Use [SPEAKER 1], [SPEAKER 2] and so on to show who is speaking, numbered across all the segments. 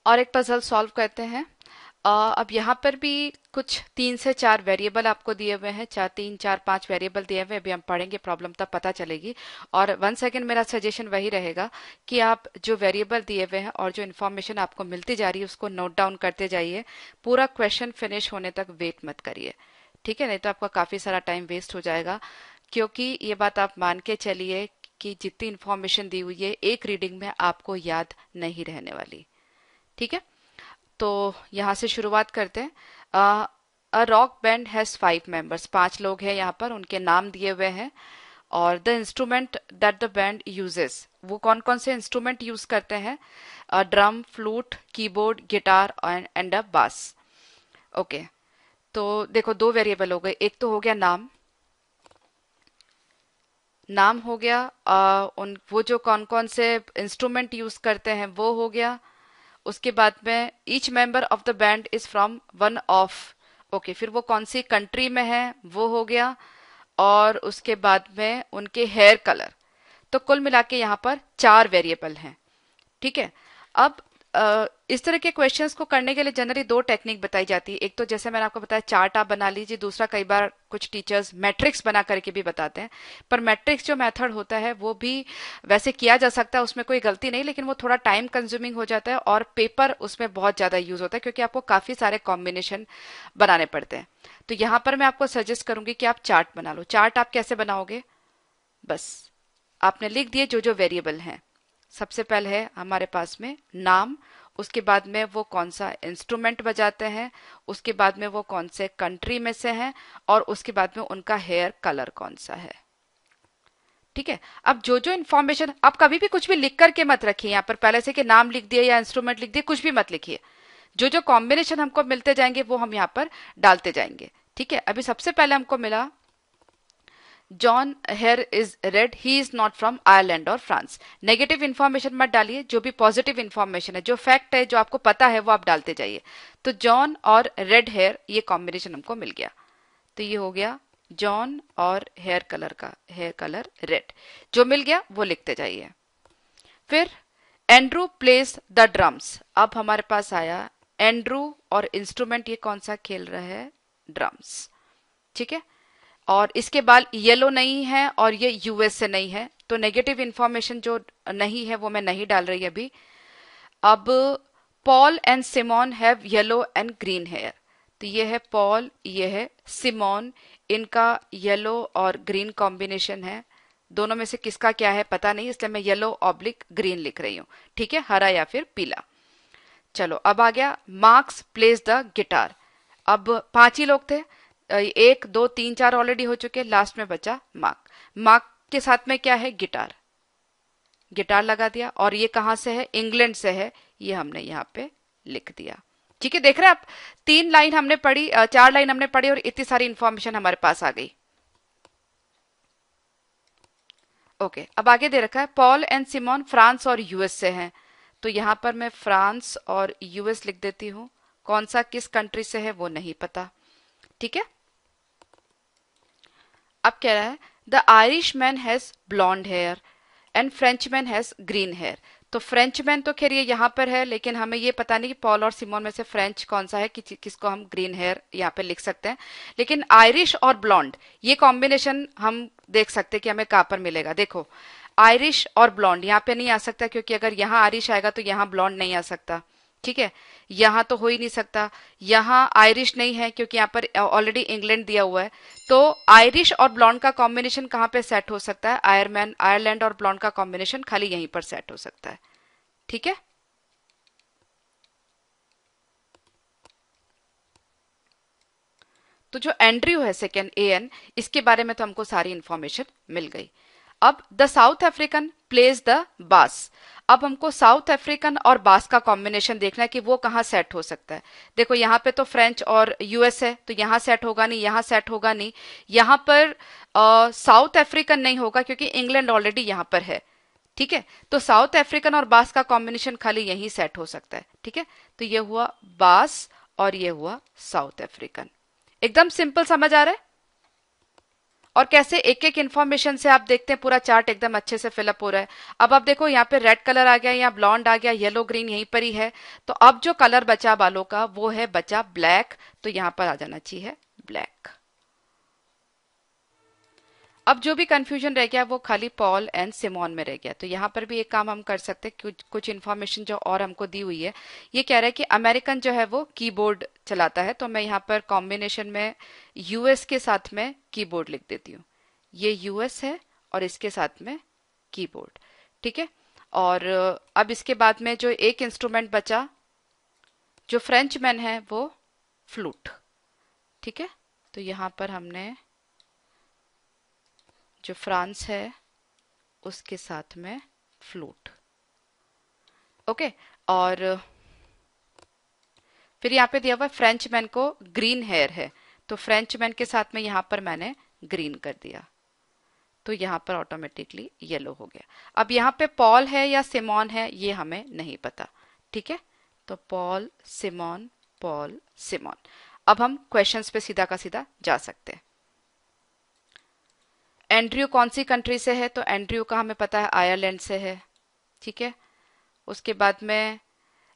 [SPEAKER 1] और एक puzzle solve करते हैं। अब यहाँ पर भी कुछ 3 से 4 वेरिएबल आपको दिए हुए हैं, 3, 4, 5 वेरिएबल दिए हुए हैं। अभी हम पढ़ेंगे प्रॉब्लम तब पता चलेगी। और 1 सेकेंड मेरा सजेशन वही रहेगा कि आप जो वेरिएबल दिए हुए हैं और जो इन्फॉर्मेशन आपको मिलती जा रही है उसको नोट डाउन करते जाइए। पूरा क्वेश्चन फिनिश होने तक वेट मत करिए, ठीक है? नहीं तो आपका काफी सारा टाइम वेस्ट हो जाएगा। क्योंकि ये बात आप मान के चलिए कि जितनी इन्फॉर्मेशन दी हुई है एक रीडिंग में आपको याद नहीं रहने वाली, ठीक है? तो यहाँ से शुरुआत करते हैं। A rock band has 5 members, 5 लोग हैं यहाँ पर, उनके नाम दिए हुए हैं। और the instrument that the band uses, वो कौन कौन से इंस्ट्रूमेंट यूज करते हैं? Drum, flute, keyboard, guitar and अ बास। ओके, तो देखो 2 वेरिएबल हो गए। एक तो हो गया नाम, नाम हो गया। उन वो जो कौन कौन से इंस्ट्रूमेंट यूज करते हैं वो हो गया। उसके बाद में each member of the band is from one of, okay, फिर वो कौन सी कंट्री में है वो हो गया। और उसके बाद में उनके हेयर कलर। तो कुल मिला के यहाँ पर 4 वेरिएबल हैं, ठीक है? अब इस तरह के क्वेश्चंस को करने के लिए जनरली 2 टेक्निक बताई जाती है। एक तो जैसे मैंने आपको बताया चार्ट आप बना लीजिए, दूसरा कई बार कुछ टीचर्स मैट्रिक्स बना करके भी बताते हैं। पर मैट्रिक्स जो मेथड होता है वो भी वैसे किया जा सकता है, उसमें कोई गलती नहीं, लेकिन वो थोड़ा टाइम कंज्यूमिंग हो जाता है और पेपर उसमें बहुत ज्यादा यूज होता है क्योंकि आपको काफी सारे कॉम्बिनेशन बनाने पड़ते हैं। तो यहाँ पर मैं आपको सजेस्ट करूंगी कि आप चार्ट बना लो। चार्ट आप कैसे बनाओगे? बस आपने लिख दिए जो जो वेरिएबल हैं। सबसे पहले है हमारे पास में नाम, उसके बाद में वो कौन सा इंस्ट्रूमेंट बजाते हैं, उसके बाद में वो कौन से कंट्री में से हैं, और उसके बाद में उनका हेयर कलर कौन सा है, ठीक है? अब जो जो इन्फॉर्मेशन, आप कभी भी कुछ भी लिख करके मत रखिए यहाँ पर पहले से कि नाम लिख दिए या इंस्ट्रूमेंट लिख दिए, कुछ भी मत लिखिए। जो जो कॉम्बिनेशन हमको मिलते जाएंगे वो हम यहाँ पर डालते जाएंगे, ठीक है? अभी सबसे पहले हमको मिला John here is red, he is not from Ireland और फ्रांस। नेगेटिव इन्फॉर्मेशन मत डालिए, जो भी पॉजिटिव इन्फॉर्मेशन है, जो फैक्ट है, जो आपको पता है वो आप डालते जाइए। तो जॉन और रेड हेयर ये कॉम्बिनेशन हमको मिल गया। तो ये हो गया जॉन और हेयर कलर का, हेयर कलर रेड, जो मिल गया वो लिखते जाइए। फिर एंड्रू प्लेस द ड्रम्स। अब हमारे पास आया एंड्रू और इंस्ट्रूमेंट ये कौन सा खेल रहा है? ड्रम्स, ठीक है? और इसके बाल येलो नहीं है और ये यूएस से नहीं है, तो नेगेटिव इंफॉर्मेशन जो नहीं है वो मैं नहीं डाल रही अभी। अब Paul and Simone have yellow and green hair. तो ये है पॉल, ये है सिमोन, इनका येलो और ग्रीन कॉम्बिनेशन है। दोनों में से किसका क्या है पता नहीं, इसलिए मैं येलो ऑब्लिक ग्रीन लिख रही हूँ, ठीक है? हरा या फिर पीला। चलो अब आ गया मार्क्स प्लेस द गिटार। अब 5 ही लोग थे, 1, 2, 3, 4 ऑलरेडी हो चुके, लास्ट में बचा मार्क। मार्क के साथ में क्या है? गिटार, गिटार लगा दिया। और ये कहाँ से है? इंग्लैंड से है, ये हमने यहाँ पे लिख दिया, ठीक है? देख रहे हैं आप, 3 लाइन हमने पढ़ी, 4 लाइन हमने पढ़ी और इतनी सारी इंफॉर्मेशन हमारे पास आ गई। ओके, अब आगे दे रखा है पॉल एंड सिमोन फ्रांस और यूएस से हैं। तो यहां पर मैं फ्रांस और यूएस लिख देती हूँ। कौन सा किस कंट्री से है वो नहीं पता, ठीक है? अब कह रहा है the Irish man has blond hair and French man has green hair. तो फ्रेंच मैन तो खैर ये यहाँ पर है, लेकिन हमें ये पता नहीं कि पॉल और सिमोन में से फ्रेंच कौन सा है कि किसको हम ग्रीन हेयर यहाँ पे लिख सकते हैं। लेकिन आयरिश और ब्लॉन्ड ये कॉम्बिनेशन हम देख सकते हैं कि हमें कहाँ पर मिलेगा। देखो आयरिश और ब्लॉन्ड यहाँ पे नहीं आ सकता, क्योंकि अगर यहाँ आयरिश आएगा तो यहाँ ब्लॉन्ड नहीं आ सकता, ठीक है? यहाँ तो हो ही नहीं सकता। यहाँ आयरिश नहीं है क्योंकि यहाँ पर ऑलरेडी इंग्लैंड दिया हुआ है। तो आयरिश और ब्लॉन्ड का कॉम्बिनेशन कहाँ पे सेट हो सकता है? आयरलैंड और ब्लॉन्ड का कॉम्बिनेशन खाली यहीं पर सेट हो सकता है, ठीक है? तो जो एंड्रयू है सेकेंड एन, इसके बारे में तो हमको सारी इंफॉर्मेशन मिल गई। अब the south African plays the बास। अब हमको साउथ अफ्रीकन और बास का कॉम्बिनेशन देखना है कि वो कहाँ सेट हो सकता है। देखो यहाँ पे तो फ्रेंच और यूएस है, तो यहाँ सेट होगा नहीं, यहाँ सेट होगा नहीं। यहाँ पर साउथ अफ्रीकन नहीं होगा क्योंकि इंग्लैंड ऑलरेडी यहाँ पर है, ठीक है? तो साउथ अफ्रीकन और बास का कॉम्बिनेशन खाली यही सेट हो सकता है, ठीक है? तो ये हुआ बास और ये हुआ साउथ अफ्रीकन। एकदम सिंपल समझ आ रहा है? और कैसे एक एक इन्फॉर्मेशन से आप देखते हैं पूरा चार्ट एकदम अच्छे से फिलअप हो रहा है। अब आप देखो यहाँ पे रेड कलर आ गया, यहाँ ब्लॉन्ड आ गया, येलो ग्रीन यहीं पर ही है। तो अब जो कलर बचा बालों का वो है बचा ब्लैक, तो यहाँ पर आ जाना चाहिए ब्लैक। अब जो भी कंफ्यूजन रह गया वो खाली पॉल एंड सिमोन में रह गया। तो यहाँ पर भी एक काम हम कर सकते हैं, कुछ इन्फॉर्मेशन जो और हमको दी हुई है। ये कह रहा है कि अमेरिकन जो है वो कीबोर्ड चलाता है, तो मैं यहाँ पर कॉम्बिनेशन में यूएस के साथ में कीबोर्ड लिख देती हूँ। ये यूएस है और इसके साथ में कीबोर्ड, ठीक है। और अब इसके बाद में जो एक इंस्ट्रूमेंट बचा जो फ्रेंच मैन है वो फ्लूट, ठीक है। तो यहाँ पर हमने जो फ्रांस है उसके साथ में फ्लूट, ओके। और फिर यहाँ पे दिया हुआ फ्रेंच मैन को ग्रीन हेयर है, तो फ्रेंच मैन के साथ में यहाँ पर मैंने ग्रीन कर दिया, तो यहाँ पर ऑटोमेटिकली येलो हो गया। अब यहाँ पे पॉल है या सिमोन है ये हमें नहीं पता, ठीक है। तो पॉल सिमोन, पॉल सिमोन। अब हम क्वेश्चंस पे सीधा का सीधा जा सकते हैं। एंड्रयू कौन सी कंट्री से है, तो एंड्रयू का हमें पता है आयरलैंड से है, ठीक है। उसके बाद में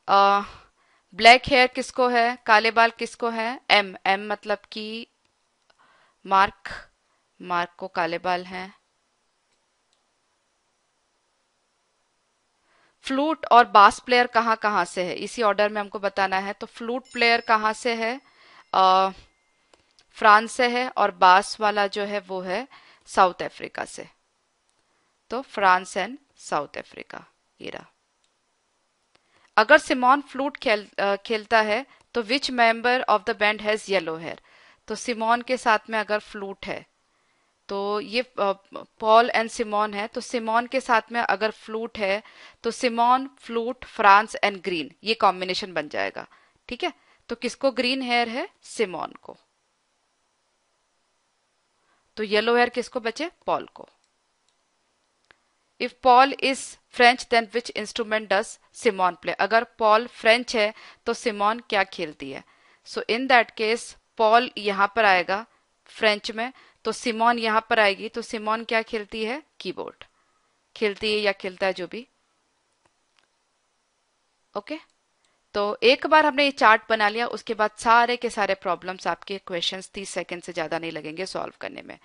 [SPEAKER 1] ब्लैक हेयर किसको है, काले बाल किसको है, एम, एम मतलब कि मार्क, मार्क को काले बाल हैं। फ्लूट और बास प्लेयर कहाँ कहाँ से है इसी ऑर्डर में हमको बताना है। तो फ्लूट प्लेयर कहाँ से है, फ्रांस से है, और बास वाला जो है वो है साउथ अफ्रीका से। तो फ्रांस एंड साउथ अफ्रीका ये रहा। अगर सिमोन फ्लूट खेलता है तो which member of the band has yellow hair. तो सिमोन के साथ में अगर फ्लूट है तो ये पॉल एंड सिमोन है, तो सिमोन के साथ में अगर फ्लूट है तो Simone flute France and green ये कॉम्बिनेशन बन जाएगा, ठीक है। तो किसको ग्रीन हेयर है, सिमोन को। तो येलो हेयर किसको बचे, पॉल को। If Paul is French then which instrument does Simone play. अगर पॉल फ्रेंच है तो सिमोन क्या खेलती है। So in that case Paul यहां पर आएगा फ्रेंच में, तो सिमोन यहां पर आएगी, तो सिमोन क्या खेलती है, कीबोर्ड खेलती है या खेलता है जो भी, ओके। तो एक बार हमने ये चार्ट बना लिया उसके बाद सारे के सारे प्रॉब्लम्स आपके क्वेश्चंस 30 सेकंड से ज्यादा नहीं लगेंगे सॉल्व करने में,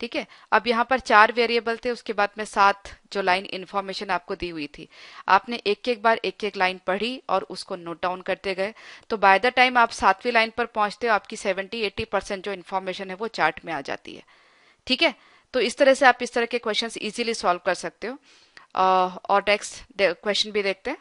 [SPEAKER 1] ठीक है। अब यहाँ पर 4 वेरिएबल थे, उसके बाद में 7 जो लाइन इन्फॉर्मेशन आपको दी हुई थी, आपने एक एक बार एक एक लाइन पढ़ी और उसको नोट डाउन करते गए। तो बाय द टाइम आप 7वीं लाइन पर पहुंचते हो आपकी 70-80% जो इन्फॉर्मेशन है वो चार्ट में आ जाती है, ठीक है। तो इस तरह से आप इस तरह के क्वेश्चन इजीली सॉल्व कर सकते हो। और नेक्स्ट क्वेश्चन भी देखते हैं।